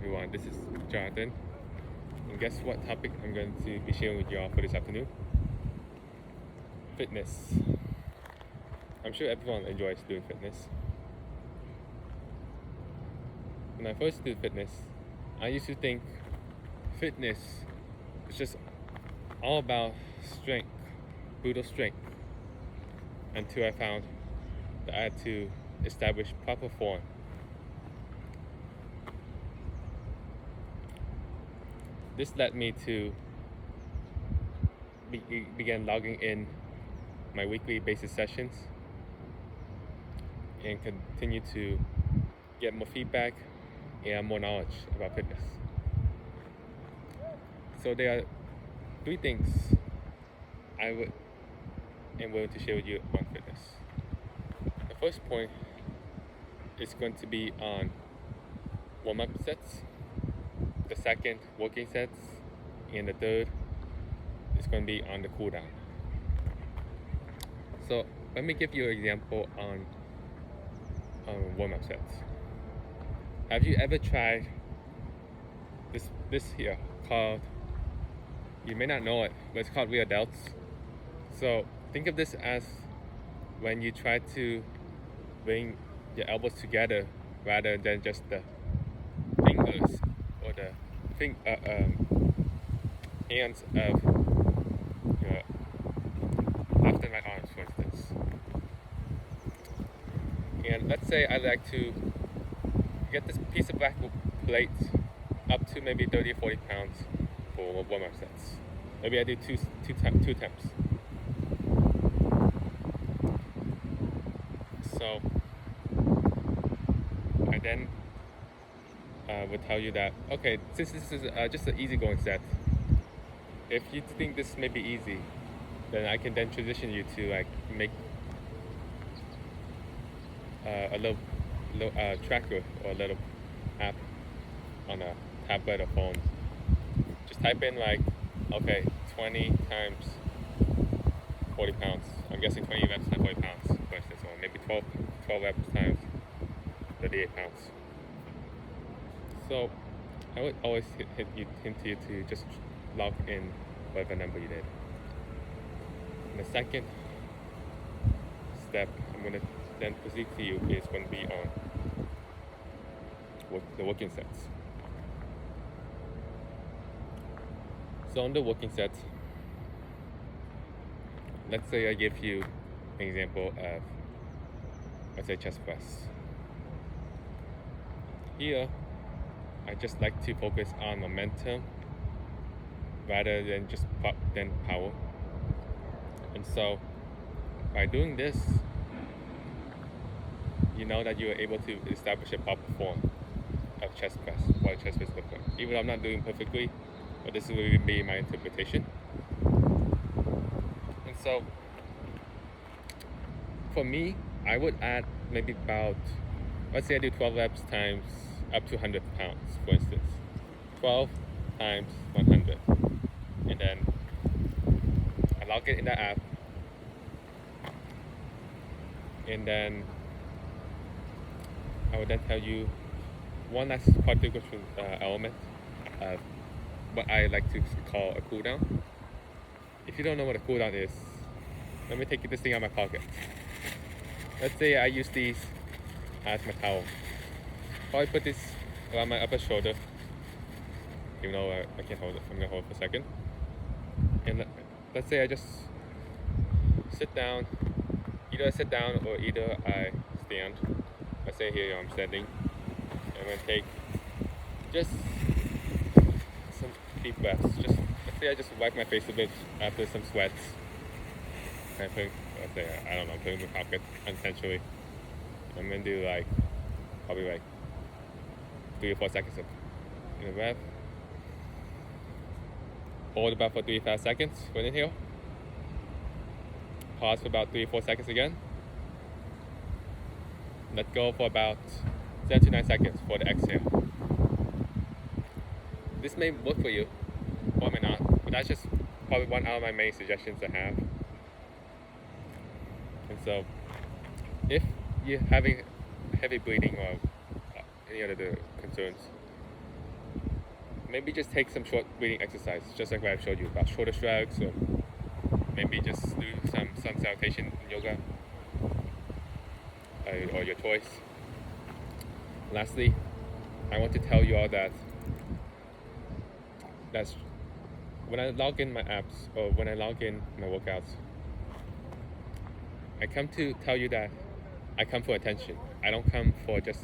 everyone, this is Jonathan, and guess what topic I'm going to be sharing with you all for this afternoon? Fitness. I'm sure everyone enjoys doing fitness. When I first did fitness, I used to think fitness was just all about strength, brutal strength, until I found that I had to establish proper form. This led me to begin logging in my weekly basis sessions and continue to get more feedback and more knowledge about fitness. So there are 3 things I am willing to share with you on fitness. The first point is going to be on warm-up sets. The second, working sets, and the third is going to be on the cool down. So let me give you an example on warm-up sets. Have you ever tried this here called, you may not know it, but it's called rear delts. So think of this as when you try to bring your elbows together rather than just the fingers or the hands of your left and right arms, for instance. And let's say I like to get this piece of black plate up to maybe 30 or 40 pounds for warm-up sets. Maybe I do two attempts. So I then would tell you that, okay, since this is just an easygoing set, if you think this may be easy, then I can then transition you to like make a little tracker or a little app on a tablet or phone. Just type in like, okay, 20 times 40 pounds. I'm guessing 20 reps times 40 pounds, for instance, or maybe 12 reps times 38 pounds. So I would always hint you to just log in whatever number you did. And the second step I'm going to then proceed to you is going to be on the working sets. So on the working sets, let's say I give you an example of, let's say, chest press. Here, I just like to focus on momentum rather than just power. And so by doing this, you know that you are able to establish a proper form of chest press, what chest press looks like. Even though I'm not doing perfectly, but this will be my interpretation. And so for me, I would add maybe about, let's say I do 12 reps times up to 100 pounds, for instance. 12 times 100. And then I log it in the app. And then I would then tell you one last particular element of what I like to call a cooldown. If you don't know what a cooldown is, let me take this thing out of my pocket. Let's say I use these as my towel. Probably put this around my upper shoulder, even though I can't hold it. I'm gonna hold it for a second. And let's say I just sit down. Either I sit down or either I stand. Let's say here I'm standing. I'm gonna take just some deep breaths. Let's say I just wipe my face a bit after some sweats. I think, let's say, I don't know, put it in my pocket unintentionally. I'm gonna do probably 3 or 4 seconds of breath. Hold about for 3 or 5 seconds for an inhale. Pause for about 3 or 4 seconds again. Let go for about 7 to 9 seconds for the exhale. This may work for you, or it may not, but that's just probably one out of my main suggestions I have. And so, if you're having heavy bleeding or any other concerns, maybe just take some short breathing exercise, just like what I've showed you about shoulder shrugs, or maybe just do some sun salutation in yoga, or your choice. Lastly, I want to tell you all that when I log in my apps or when I log in my workouts, I come to tell you that I come for attention. I don't come for just